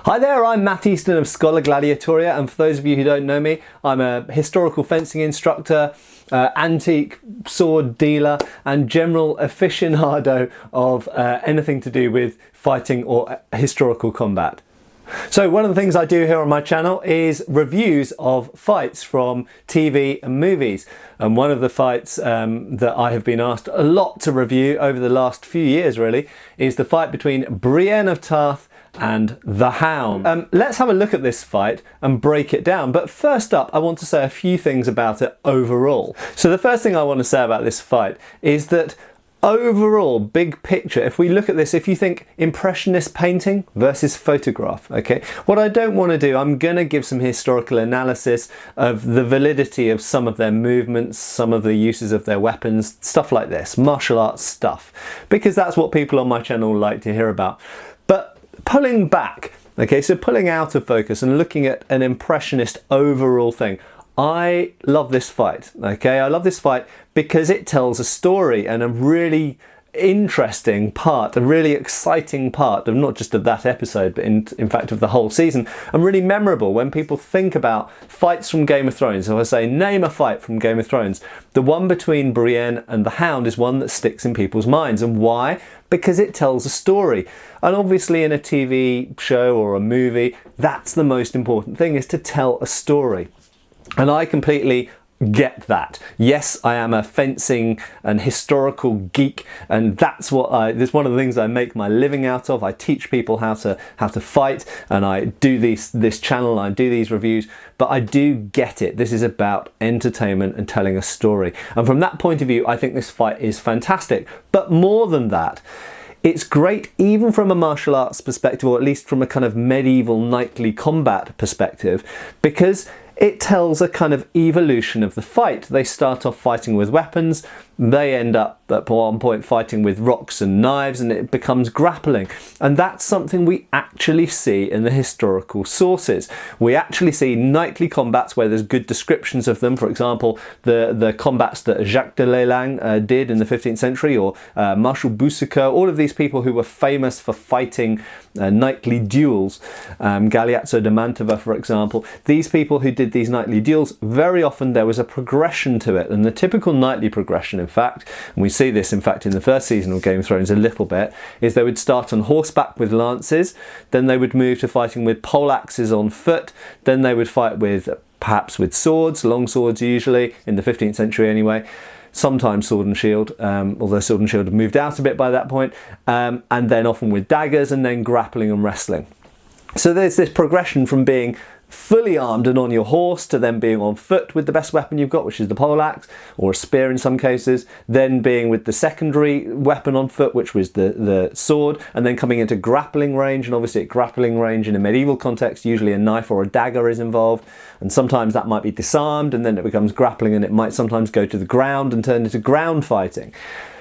Hi there, I'm Matt Easton of Scholagladiatoria, and for those of you who don't know me, I'm a historical fencing instructor, antique sword dealer and general aficionado of anything to do with fighting or historical combat. So one of the things I do here on my channel is reviews of fights from TV and movies. And one of the fights that I have been asked a lot to review over the last few years really is the fight between Brienne of Tarth and the Hound. Let's have a look at this fight and break it down. But first up, I want to say a few things about it overall. So the first thing I want to say about this fight is that overall, big picture, if we look at this, if you think impressionist painting versus photograph, okay, what I don't want to do, I'm going to give some historical analysis of the validity of some of their movements, some of the uses of their weapons, stuff like this, martial arts stuff, because that's what people on my channel like to hear about. But pulling back, okay, so pulling out of focus and looking at an impressionist overall thing, I love this fight, okay? I love this fight because it tells a story and a really interesting part, a really exciting part of not just of that episode, but in fact of the whole season, and really memorable. When people think about fights from Game of Thrones, so I say name a fight from Game of Thrones, the one between Brienne and the Hound is one that sticks in people's minds. And why? Because it tells a story. And obviously in a TV show or a movie, that's the most important thing, is to tell a story. And I completely get that. Yes, I am a fencing and historical geek, and that's one of the things I make my living out of. I teach people how to fight, and I do this channel, I do these reviews, but I do get it. This is about entertainment and telling a story. And from that point of view, I think this fight is fantastic. But more than that, it's great even from a martial arts perspective, or at least from a kind of medieval knightly combat perspective, because it tells a kind of evolution of the fight. They start off fighting with weapons, they end up at one point fighting with rocks and knives, and it becomes grappling. And that's something we actually see in the historical sources. We actually see knightly combats where there's good descriptions of them. For example, the combats that Jacques de Lelang did in the 15th century, or Marshal Boucicaut, all of these people who were famous for fighting knightly duels. Galeazzo de Mantova, for example. These people who did these knightly duels, very often there was a progression to it, and the typical knightly progression, in fact, and we see this in fact in the first season of Game of Thrones a little bit, is they would start on horseback with lances, then they would move to fighting with poleaxes on foot, then they would fight with perhaps with swords, long swords usually, in the 15th century anyway, sometimes sword and shield, although sword and shield have moved out a bit by that point, and then often with daggers, and then grappling and wrestling. So there's this progression from being fully armed and on your horse to then being on foot with the best weapon you've got, which is the poleaxe or a spear in some cases, then being with the secondary weapon on foot, which was the sword, and then coming into grappling range. And obviously at grappling range in a medieval context, usually a knife or a dagger is involved, and sometimes that might be disarmed and then it becomes grappling, and it might sometimes go to the ground and turn into ground fighting.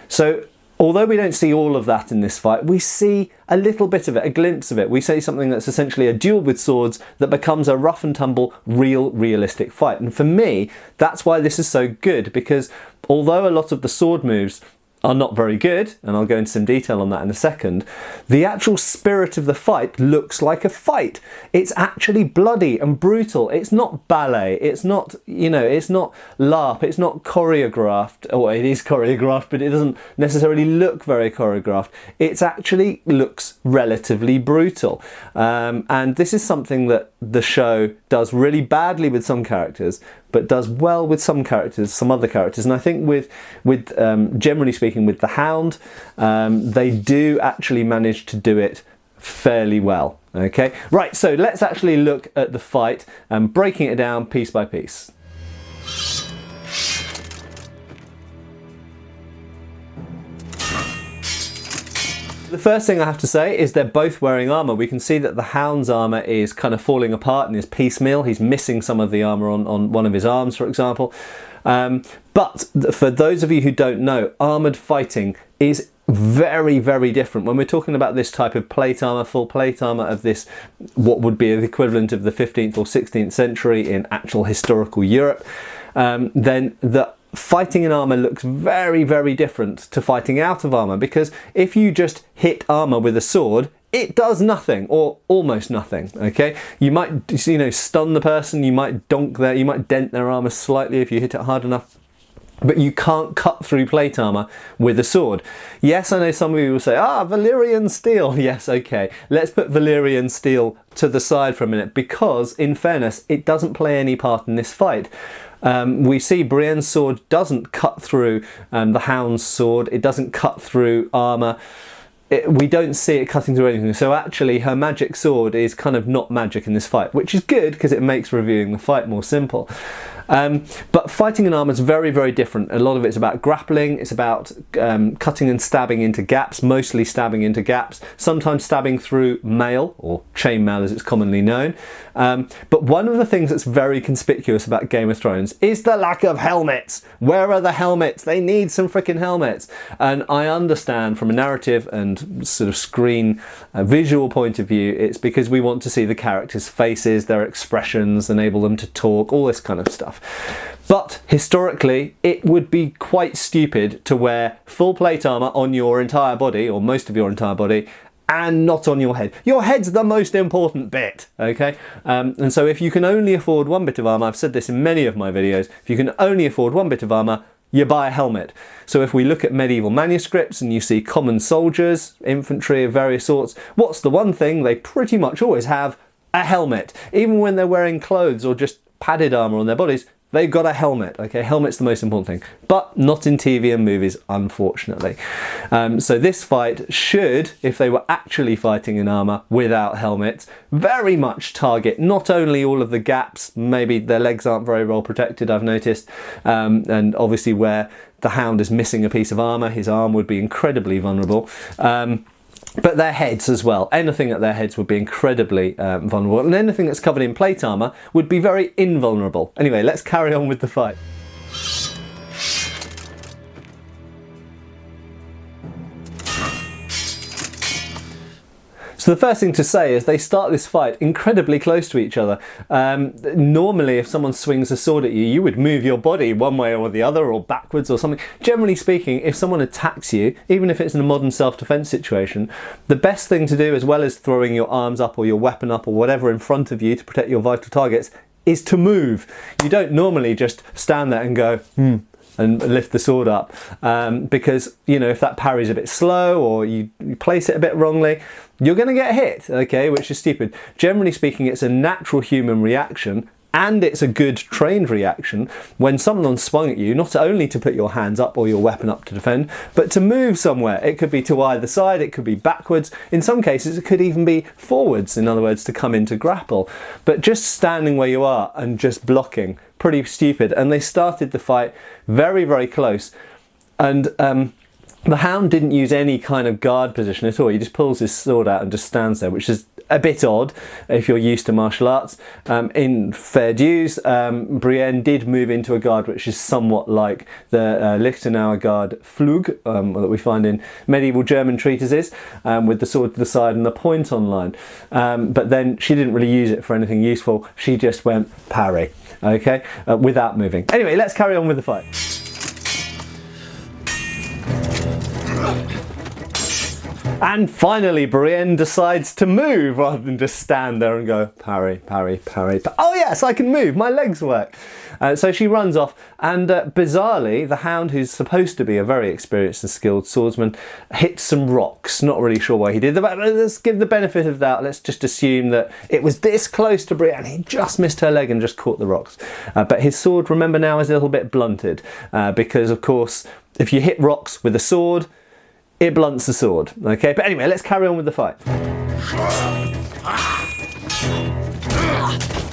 So although we don't see all of that in this fight, we see a little bit of it, a glimpse of it. We see something that's essentially a duel with swords that becomes a rough and tumble, realistic fight. And for me, that's why this is so good, because although a lot of the sword moves are not very good, and I'll go into some detail on that in a second, the actual spirit of the fight looks like a fight. It's actually bloody and brutal. It's not ballet, it's not, you know, it's not LARP, it's not choreographed, or it is choreographed, but it doesn't necessarily look very choreographed. It actually looks relatively brutal. And this is something that the show does really badly with some characters, but does well with some characters, some other characters. And I think with generally speaking, with the Hound, they do actually manage to do it fairly well. Okay, right, so let's actually look at the fight and breaking it down piece by piece. The first thing I have to say is they're both wearing armour. We can see that the Hound's armour is kind of falling apart and is piecemeal. He's missing some of the armour on one of his arms, for example. But for those of you who don't know, armoured fighting is very, very different. When we're talking about this type of plate armour, full plate armour of this, what would be the equivalent of the 15th or 16th century in actual historical Europe, then the fighting in armour looks very, very different to fighting out of armour, because if you just hit armour with a sword, it does nothing, or almost nothing, okay? You might, stun the person, you might you might dent their armour slightly if you hit it hard enough, but you can't cut through plate armour with a sword. Yes, I know some of you will say, Valyrian steel. Yes, okay. Let's put Valyrian steel to the side for a minute, because, in fairness, it doesn't play any part in this fight. We see Brienne's sword doesn't cut through the Hound's sword. It doesn't cut through armour. We don't see it cutting through anything. So actually her magic sword is kind of not magic in this fight, which is good because it makes reviewing the fight more simple. But fighting in armour is very, very different. A lot of it's about grappling, it's about cutting and stabbing into gaps, mostly stabbing into gaps, sometimes stabbing through mail, or chainmail as it's commonly known. But one of the things that's very conspicuous about Game of Thrones is the lack of helmets. Where are the helmets? They need some freaking helmets. And I understand from a narrative and sort of screen visual point of view, it's because we want to see the characters' faces, their expressions, enable them to talk, all this kind of stuff. But historically, it would be quite stupid to wear full plate armour on your entire body, or most of your entire body, and not on your head. Your head's the most important bit, okay? And so if you can only afford one bit of armour, I've said this in many of my videos, if you can only afford one bit of armour, you buy a helmet. So if we look at medieval manuscripts and you see common soldiers, infantry of various sorts, what's the one thing they pretty much always have? A helmet. Even when they're wearing clothes or just padded armour on their bodies, they've got a helmet, okay? Helmet's the most important thing, but not in TV and movies, unfortunately. So this fight should, if they were actually fighting in armour without helmets, very much target not only all of the gaps, maybe their legs aren't very well protected, I've noticed, and obviously where the Hound is missing a piece of armour, his arm would be incredibly vulnerable. But their heads as well. Anything at their heads would be incredibly vulnerable, and anything that's covered in plate armour would be very invulnerable. Anyway, let's carry on with the fight. So the first thing to say is they start this fight incredibly close to each other. Normally if someone swings a sword at you, you would move your body one way or the other, or backwards or something. Generally speaking, if someone attacks you, even if it's in a modern self-defense situation, the best thing to do, as well as throwing your arms up or your weapon up or whatever in front of you to protect your vital targets, is to move. You don't normally just stand there and go, and lift the sword up, because, if that parry's a bit slow or you place it a bit wrongly, you're going to get hit, okay, which is stupid. Generally speaking, it's a natural human reaction, and it's a good trained reaction when someone's swung at you, not only to put your hands up or your weapon up to defend, but to move somewhere. It could be to either side, it could be backwards, in some cases it could even be forwards, in other words, to come in to grapple. But just standing where you are and just blocking, pretty stupid. And they started the fight very, very close, and the Hound didn't use any kind of guard position at all. He just pulls his sword out and just stands there, which is a bit odd if you're used to martial arts. In fair dues, Brienne did move into a guard which is somewhat like the Lichtenauer guard Flug that we find in medieval German treatises, with the sword to the side and the point online. But then she didn't really use it for anything useful. She just went parry, okay, without moving. Anyway, let's carry on with the fight. And finally, Brienne decides to move rather than just stand there and go parry, parry, parry. Oh yes, I can move, my legs work. So she runs off, and bizarrely, the Hound, who's supposed to be a very experienced and skilled swordsman, hits some rocks. Not really sure why he did that, but let's give the benefit of the doubt. Let's just assume that it was this close to Brienne. He just missed her leg and just caught the rocks. But his sword, remember now, is a little bit blunted, because of course, if you hit rocks with a sword, it blunts the sword, okay? But anyway, let's carry on with the fight.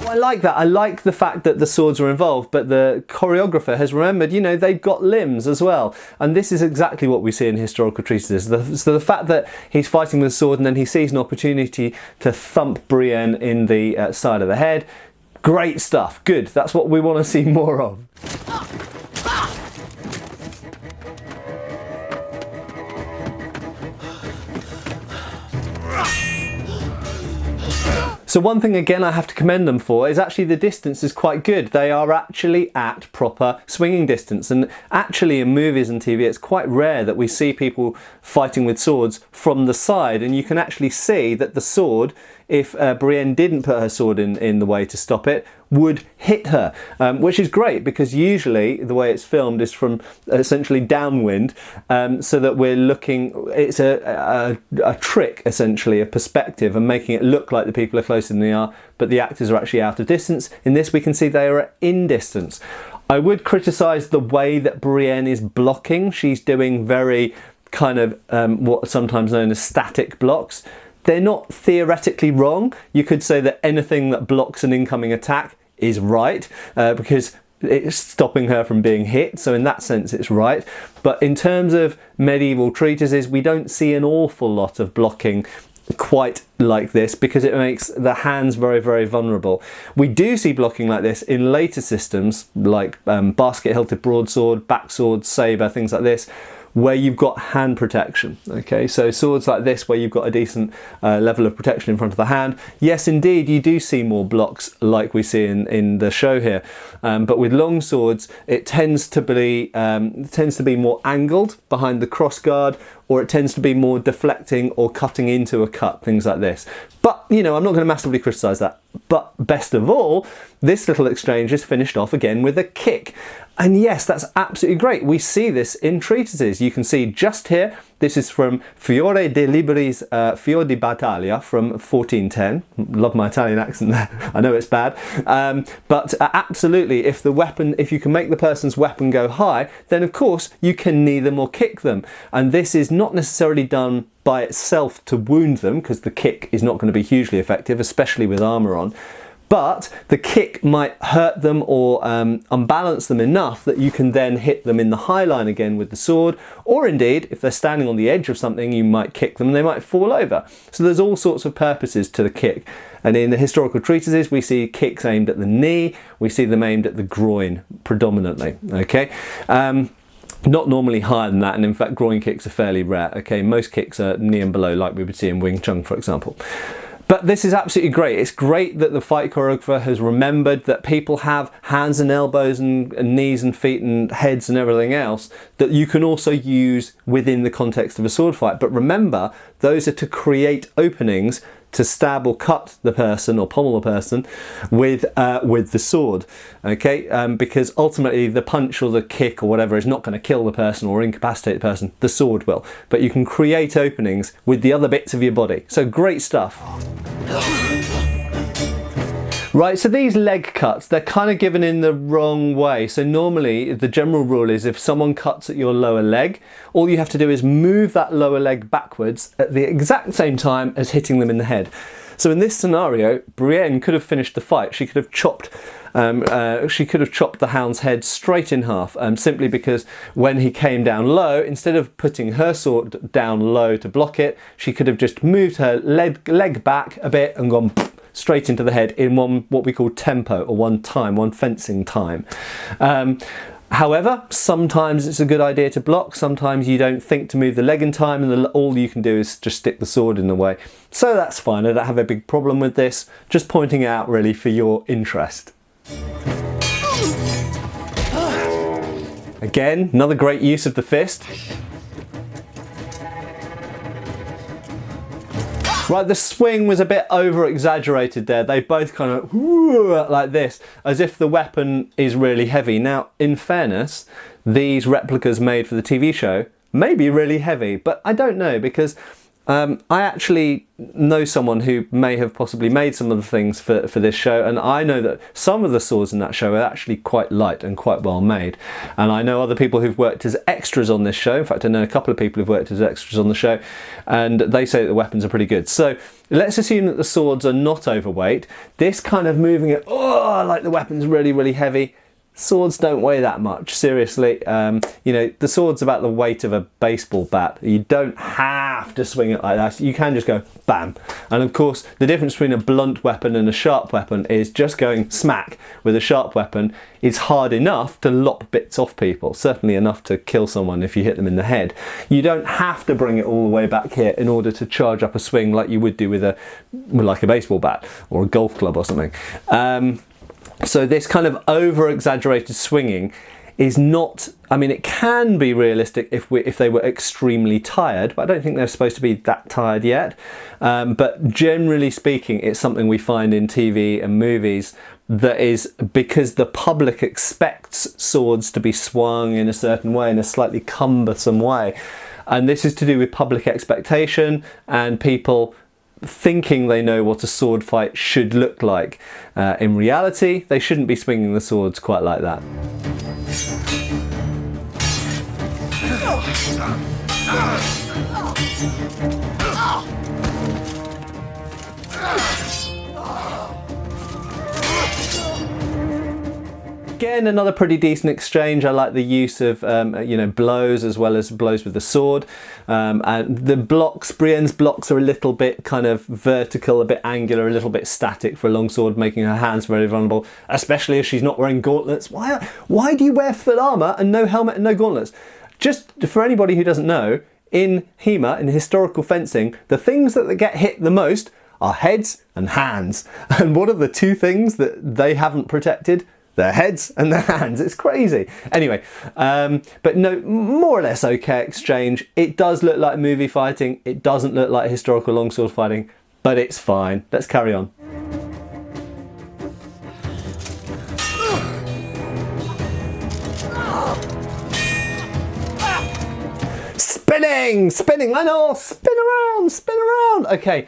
Well, I like that. I like the fact that the swords are involved, but the choreographer has remembered, they've got limbs as well. And this is exactly what we see in historical treatises. So the fact that he's fighting with a sword and then he sees an opportunity to thump Brienne in the side of the head, great stuff. Good. That's what we want to see more of. So one thing again I have to commend them for is actually the distance is quite good. They are actually at proper swinging distance, and actually in movies and TV it's quite rare that we see people fighting with swords from the side, and you can actually see that the sword, if Brienne didn't put her sword in the way to stop it, would hit her, which is great because usually the way it's filmed is from essentially downwind, so that we're looking, it's a trick essentially, a perspective, and making it look like the people are closer than they are, but the actors are actually out of distance. In this we can see they are in distance. I would criticise the way that Brienne is blocking. She's doing very kind of what's sometimes known as static blocks. They're not theoretically wrong. You could say that anything that blocks an incoming attack is right, because it's stopping her from being hit, so in that sense it's right. But in terms of medieval treatises, we don't see an awful lot of blocking quite like this, because it makes the hands very, very vulnerable. We do see blocking like this in later systems like basket-hilted broadsword, backsword, sabre, things like this, where you've got hand protection. Okay, so swords like this where you've got a decent level of protection in front of the hand. Yes, indeed, you do see more blocks like we see in the show here. But with long swords, it tends to be more angled behind the crossguard, or it tends to be more deflecting or cutting into a cut, things like this. But, you know, I'm not going to massively criticise that. But best of all, this little exchange is finished off again with a kick. And yes, that's absolutely great. We see this in treatises. You can see just here, this is from Fiore de Liberi's Fior di Battaglia from 1410. Love my Italian accent there. I know it's bad. But absolutely, if you can make the person's weapon go high, then of course you can knee them or kick them. And this is not necessarily done by itself to wound them, because the kick is not going to be hugely effective, especially with armour on. But the kick might hurt them or unbalance them enough that you can then hit them in the high line again with the sword, or indeed, if they're standing on the edge of something, you might kick them and they might fall over. So there's all sorts of purposes to the kick. And in the historical treatises, we see kicks aimed at the knee, we see them aimed at the groin predominantly, okay? Not normally higher than that, and in fact groin kicks are fairly rare, okay? Most kicks are knee and below, like we would see in Wing Chun, for example. But this is absolutely great. It's great that the fight choreographer has remembered that people have hands and elbows and knees and feet and heads and everything else that you can also use within the context of a sword fight. But remember, those are to create openings to stab or cut the person or pommel the person with the sword, okay? Because ultimately the punch or the kick or whatever is not going to kill the person or incapacitate the person. The sword will. But you can create openings with the other bits of your body. So great stuff. Right, so these leg cuts, they're kind of given in the wrong way. So normally the general rule is if someone cuts at your lower leg, all you have to do is move that lower leg backwards at the exact same time as hitting them in the head. So in this scenario, Brienne could have finished the fight. She could have chopped the Hound's head straight in half, simply because when he came down low, instead of putting her sword down low to block it, she could have just moved her leg back a bit and gone straight into the head in what we call tempo, or one fencing time. However, sometimes it's a good idea to block, sometimes you don't think to move the leg in time, and all you can do is just stick the sword in the way. So that's fine, I don't have a big problem with this, just pointing it out really for your interest. Again, another great use of the fist. Right, the swing was a bit over-exaggerated there. They both kind of like this, as if the weapon is really heavy. Now, in fairness, these replicas made for the TV show may be really heavy, but I don't know, because I actually know someone who may have possibly made some of the things for this show, and I know that some of the swords in that show are actually quite light and quite well made. And I know other people who've worked as extras on this show. In fact, I know a couple of people who've worked as extras on the show, and they say that the weapons are pretty good. So let's assume that the swords are not overweight. This kind of moving it, like the weapon's really, really heavy, Swords don't weigh that much, seriously. You know, the sword's about the weight of a baseball bat. You don't have to swing it like that. You can just go bam. And of course, the difference between a blunt weapon and a sharp weapon is just going smack with a sharp weapon is hard enough to lop bits off people. Certainly enough to kill someone if you hit them in the head. You don't have to bring it all the way back here in order to charge up a swing like you would do with like a baseball bat or a golf club or something. So this kind of over-exaggerated swinging is not, I mean, it can be realistic if they were extremely tired, but I don't think they're supposed to be that tired yet. But generally speaking, it's something we find in TV and movies that is because the public expects swords to be swung in a certain way, in a slightly cumbersome way. And this is to do with public expectation and people thinking they know what a sword fight should look like. In reality, they shouldn't be swinging the swords quite like that. Again, another pretty decent exchange. I like the use of you know, blows as well as blows with the sword. And the blocks, Brienne's blocks are a little bit kind of vertical, a bit angular, a little bit static for a longsword, making her hands very vulnerable, especially if she's not wearing gauntlets. Why do you wear full armour and no helmet and no gauntlets? Just for anybody who doesn't know, in HEMA, in historical fencing, the things that get hit the most are heads and hands. And what are the two things that they haven't protected? Their heads and their hands. It's crazy. Anyway, but no, more or less okay exchange. It does look like movie fighting. It doesn't look like historical longsword fighting, but it's fine. Let's carry on. Spinning, I know, spin around. Okay,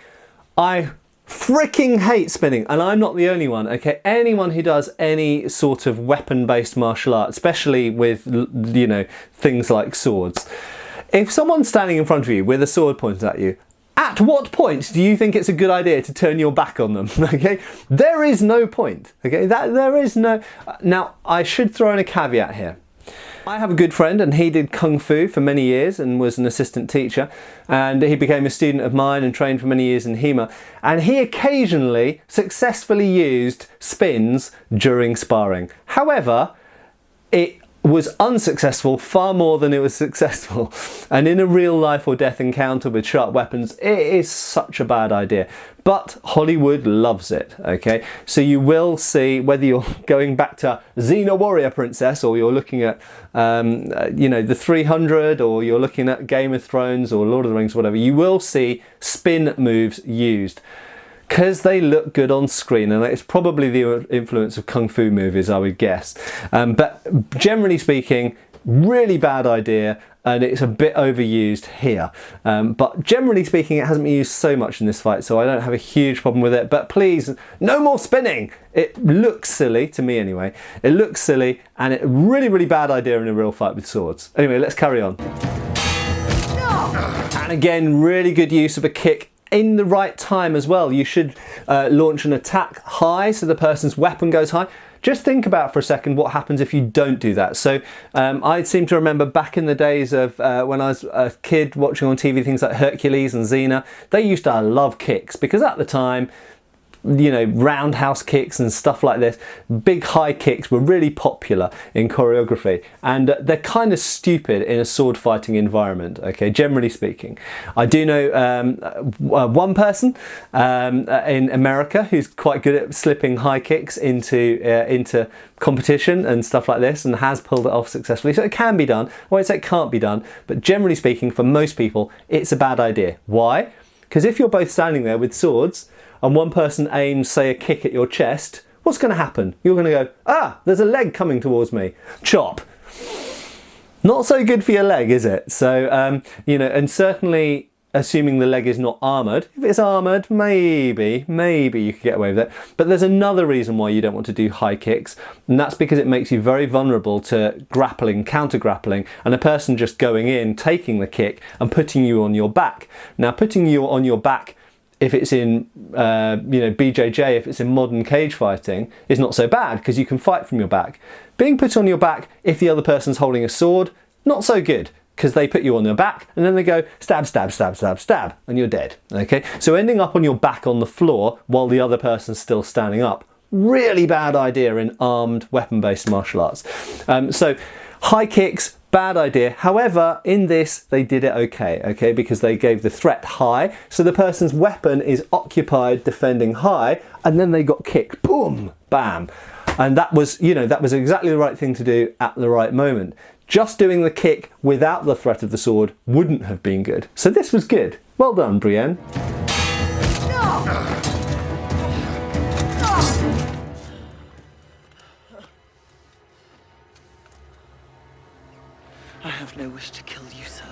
I freaking hate spinning, and I'm not the only one. Okay, anyone who does any sort of weapon-based martial art, especially with, you know, things like swords, if someone's standing in front of you with a sword pointed at you, at what point do you think it's a good idea to turn your back on them? Okay, there is no point. Okay, there is no. Now, I should throw in a caveat here. I have a good friend and he did Kung Fu for many years and was an assistant teacher, and he became a student of mine and trained for many years in HEMA, and he occasionally successfully used spins during sparring. However, it was unsuccessful far more than it was successful, and in a real life or death encounter with sharp weapons, it is such a bad idea. But Hollywood loves it, okay? So you will see, whether you're going back to Xena Warrior Princess, or you're looking at, you know, the 300, or you're looking at Game of Thrones or Lord of the Rings, whatever, you will see spin moves used, because they look good on screen, and it's probably the influence of Kung Fu movies, I would guess. But generally speaking, really bad idea, and it's a bit overused here. But generally speaking, it hasn't been used so much in this fight, so I don't have a huge problem with it. But please, no more spinning! It looks silly, to me anyway. It looks silly, and it's a really, really bad idea in a real fight with swords. Anyway, let's carry on. And again, really good use of a kick in the right time as well. You should launch an attack high so the person's weapon goes high. Just think about for a second what happens if you don't do that. So I seem to remember back in the days of when I was a kid watching on TV things like Hercules and Xena, they used to love kicks, because at the time, you know, roundhouse kicks and stuff like this, big high kicks were really popular in choreography, and they're kind of stupid in a sword fighting environment, okay, generally speaking. I do know one person in America who's quite good at slipping high kicks into competition and stuff like this, and has pulled it off successfully. So it can be done. I won't say it can't be done, but generally speaking, for most people, it's a bad idea. Why? Because if you're both standing there with swords, and one person aims, say, a kick at your chest, what's going to happen? You're going to go, ah, there's a leg coming towards me. Chop. Not so good for your leg, is it? So, you know, and certainly assuming the leg is not armoured. If it's armoured, maybe you could get away with it. But there's another reason why you don't want to do high kicks, and that's because it makes you very vulnerable to grappling, counter-grappling, and a person just going in, taking the kick, and putting you on your back. Now, putting you on your back if it's in BJJ, if it's in modern cage fighting, is not so bad because you can fight from your back. Being put on your back if the other person's holding a sword, not so good, because they put you on their back and then they go stab, stab, stab, stab, stab, and you're dead. Okay, so ending up on your back on the floor while the other person's still standing up, really bad idea in armed weapon-based martial arts. So high kicks, bad idea. However, in this they did it okay, because they gave the threat high, so the person's weapon is occupied defending high, and then they got kicked, boom, bam. And that was, that was exactly the right thing to do at the right moment. Just doing the kick without the threat of the sword wouldn't have been good. So this was good. Well done, Brienne. I have no wish to kill you, sir.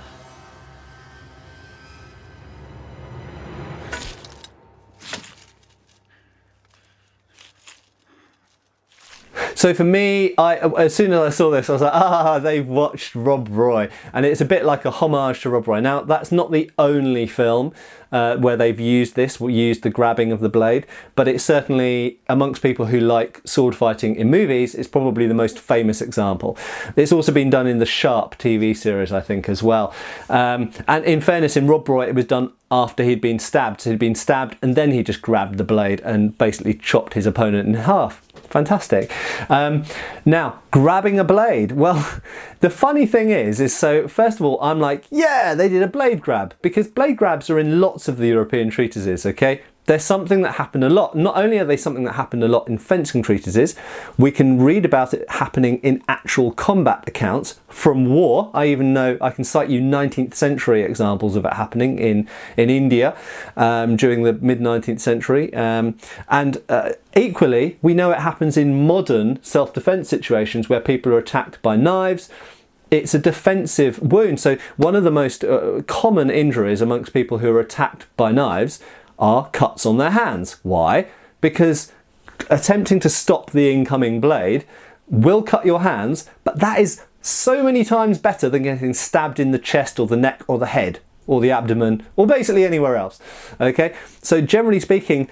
So for me, as soon as I saw this, I was like, they've watched Rob Roy. And it's a bit like a homage to Rob Roy. Now, that's not the only film where they've used the grabbing of the blade, but it's certainly, amongst people who like sword fighting in movies, it's probably the most famous example. It's also been done in the Sharp TV series, I think, as well. And in fairness, in Rob Roy, it was done after he'd been stabbed. So he'd been stabbed and then he just grabbed the blade and basically chopped his opponent in half. Fantastic. Now, grabbing a blade. Well, the funny thing is so first of all, I'm like, yeah, they did a blade grab, because blade grabs are in lots of the European treatises, okay? They're something that happened a lot. Not only are they something that happened a lot in fencing treatises, we can read about it happening in actual combat accounts from war. I can cite you 19th century examples of it happening in India during the mid-19th century. Equally, we know it happens in modern self-defense situations where people are attacked by knives. It's a defensive wound. So one of the most common injuries amongst people who are attacked by knives are cuts on their hands. Why? Because attempting to stop the incoming blade will cut your hands, but that is so many times better than getting stabbed in the chest or the neck or the head or the abdomen or basically anywhere else. Okay, so generally speaking,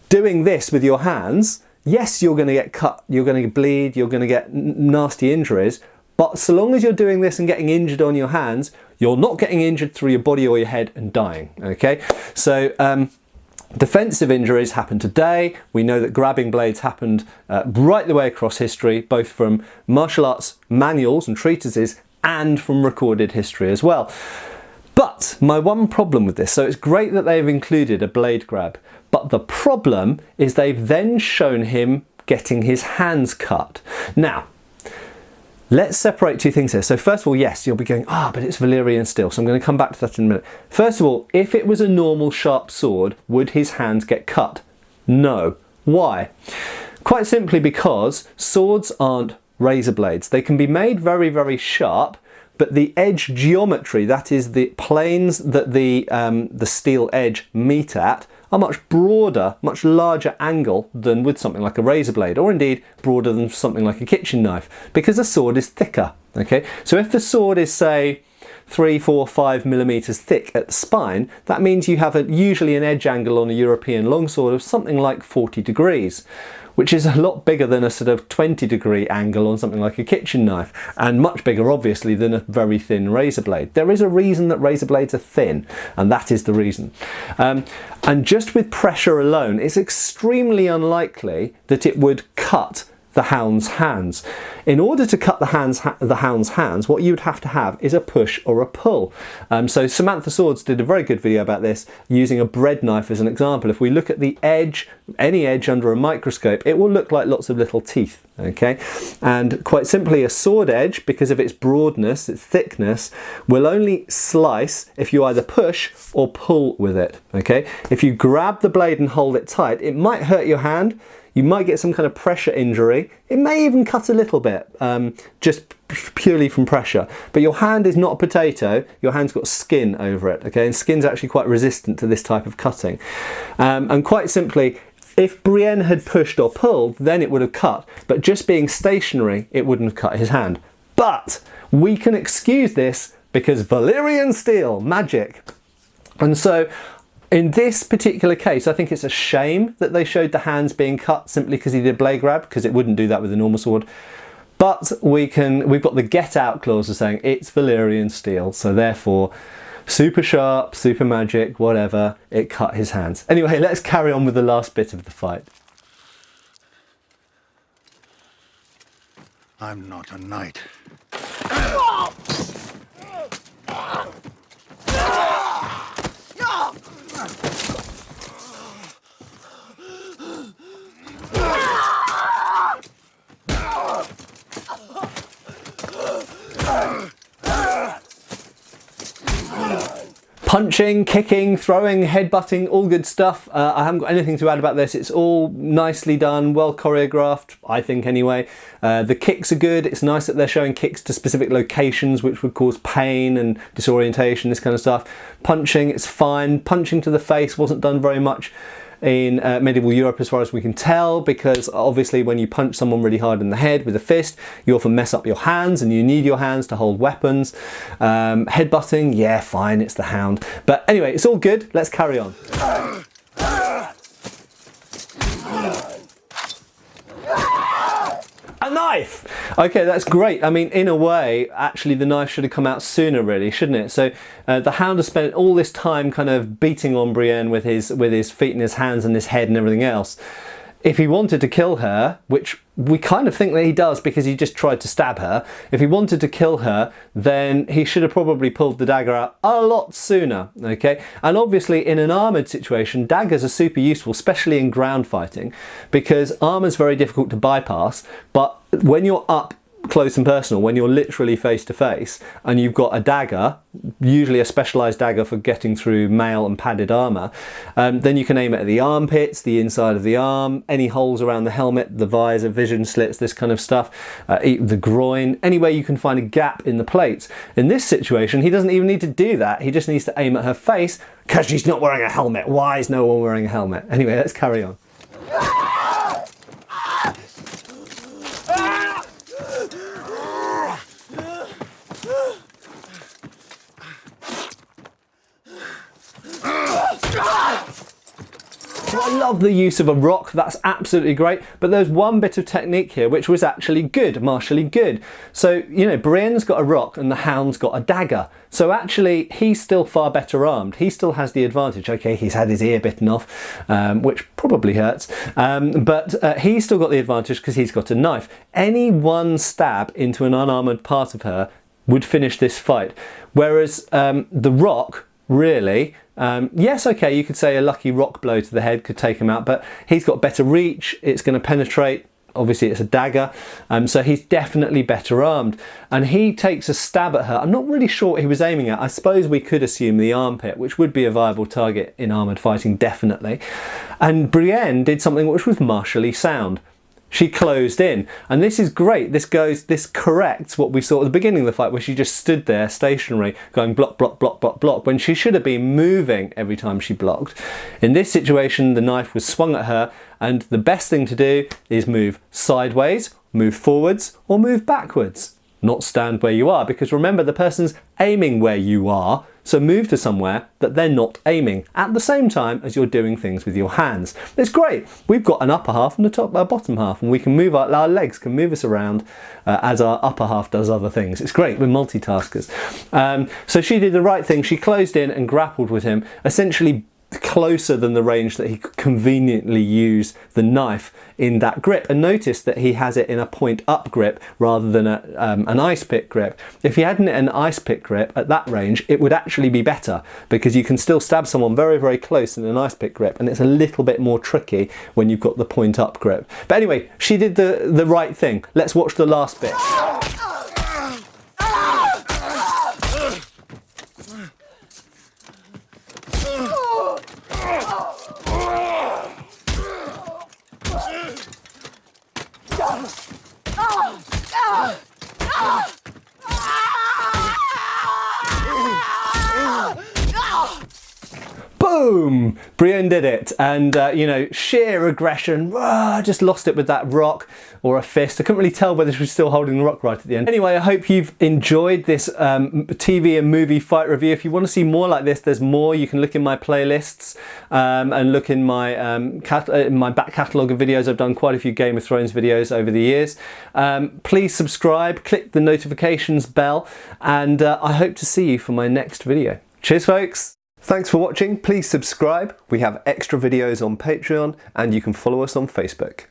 doing this with your hands, yes, you're going to get cut, you're going to bleed, you're going to get nasty injuries, but so long as you're doing this and getting injured on your hands, you're not getting injured through your body or your head and dying. Okay, so defensive injuries happen today. We know that grabbing blades happened right the way across history, both from martial arts manuals and treatises and from recorded history as well. But my one problem with this, so it's great that they've included a blade grab, but the problem is they've then shown him getting his hands cut. Now, let's separate two things here. So first of all, yes, you'll be going, but it's Valyrian steel. So I'm going to come back to that in a minute. First of all, if it was a normal sharp sword, would his hands get cut? No. Why? Quite simply because swords aren't razor blades. They can be made very, very sharp, but the edge geometry, that is the planes that the steel edge meet at, are much broader, much larger angle than with something like a razor blade, or indeed broader than something like a kitchen knife, because the sword is thicker. Okay, so if the sword is, say, 3, 4, 5 millimeters thick at the spine, that means you have usually an edge angle on a European longsword of something like 40 degrees, which is a lot bigger than a sort of 20-degree angle on something like a kitchen knife, and much bigger, obviously, than a very thin razor blade. There is a reason that razor blades are thin, and that is the reason. And just with pressure alone, it's extremely unlikely that it would cut the hound's hands. In order to cut the hound's hands, what you'd have to have is a push or a pull. So Samantha Swords did a very good video about this, using a bread knife as an example. If we look at the edge, any edge under a microscope, it will look like lots of little teeth. Okay, and quite simply, a sword edge, because of its broadness, its thickness, will only slice if you either push or pull with it. Okay, if you grab the blade and hold it tight, it might hurt your hand. You might get some kind of pressure injury. It may even cut a little bit, just purely from pressure. But your hand is not a potato. Your hand's got skin over it, okay? And skin's actually quite resistant to this type of cutting. And quite simply, if Brienne had pushed or pulled, then it would have cut. But just being stationary, it wouldn't have cut his hand. But we can excuse this because Valyrian steel, magic. And so In this particular case, I think it's a shame that they showed the hands being cut simply because he did blade grab, because it wouldn't do that with a normal sword. But we've got the get out clause of saying it's Valyrian steel, so therefore super sharp, super magic, whatever, it cut his hands. Anyway, let's carry on with the last bit of the fight. I'm not a knight. Punching, kicking, throwing, headbutting, all good stuff. I haven't got anything to add about this. It's all nicely done, well choreographed, I think anyway. The kicks are good. It's nice that they're showing kicks to specific locations which would cause pain and disorientation, this kind of stuff. Punching, it's fine. Punching to the face wasn't done very much in medieval Europe as far as we can tell, because obviously when you punch someone really hard in the head with a fist, you often mess up your hands and you need your hands to hold weapons. Headbutting, yeah, fine, it's the Hound. But anyway, it's all good. Let's carry on. A knife! Okay, that's great. I mean, in a way, actually the knife should have come out sooner really, shouldn't it? So the Hound has spent all this time kind of beating on Brienne with his feet and his hands and his head and everything else. If he wanted to kill her, which we kind of think that he does because he just tried to stab her, if he wanted to kill her, then he should have probably pulled the dagger out a lot sooner, okay? And obviously in an armoured situation, daggers are super useful, especially in ground fighting, because armour's very difficult to bypass, but when you're up close and personal, when you're literally face to face and you've got a dagger, usually a specialised dagger for getting through mail and padded armour, then you can aim it at the armpits, the inside of the arm, any holes around the helmet, the visor, vision slits, this kind of stuff, the groin, anywhere you can find a gap in the plates. In this situation, he doesn't even need to do that. He just needs to aim at her face because she's not wearing a helmet. Why is no one wearing a helmet? Anyway, let's carry on. So I love the use of a rock, that's absolutely great, but there's one bit of technique here which was actually good, martially good. So, you know, Brienne's got a rock and the Hound's got a dagger. So actually, he's still far better armed. He still has the advantage. Okay, he's had his ear bitten off, which probably hurts, but he's still got the advantage because he's got a knife. Any one stab into an unarmoured part of her would finish this fight. Whereas the rock, really, yes, okay, you could say a lucky rock blow to the head could take him out, but he's got better reach, it's going to penetrate, obviously it's a dagger, so he's definitely better armed. And he takes a stab at her. I'm not really sure what he was aiming at. I suppose we could assume the armpit, which would be a viable target in armoured fighting, definitely. And Brienne did something which was martially sound. She closed in, and this is great. This corrects what we saw at the beginning of the fight, where she just stood there stationary going block, block, block, block, block, when she should have been moving every time she blocked. In this situation, the knife was swung at her, and the best thing to do is move sideways, move forwards, or move backwards. Not stand where you are, because remember, the person's aiming where you are, so move to somewhere that they're not aiming at the same time as you're doing things with your hands. It's great. We've got an upper half and a bottom half, and we can move our legs can move us around as our upper half does other things. It's great. We're multitaskers. So she did the right thing. She closed in and grappled with him, essentially closer than the range that he could conveniently use the knife in that grip. And notice that he has it in a point up grip rather than an ice pick grip. If he hadn't an ice pick grip at that range, it would actually be better, because you can still stab someone very, very close in an ice pick grip, and it's a little bit more tricky when you've got the point up grip. But anyway, she did the right thing. Let's watch the last bit. Boom! Brienne did it, and you know, sheer aggression, just lost it with that rock or a fist. I couldn't really tell whether she was still holding the rock right at the end. Anyway, I hope you've enjoyed this TV and movie fight review. If you want to see more like this, there's more. You can look in my playlists and look in my back catalogue of videos. I've done quite a few Game of Thrones videos over the years. Please subscribe, click the notifications bell, and I hope to see you for my next video. Cheers, folks! Thanks for watching. Please subscribe. We have extra videos on Patreon, and you can follow us on Facebook.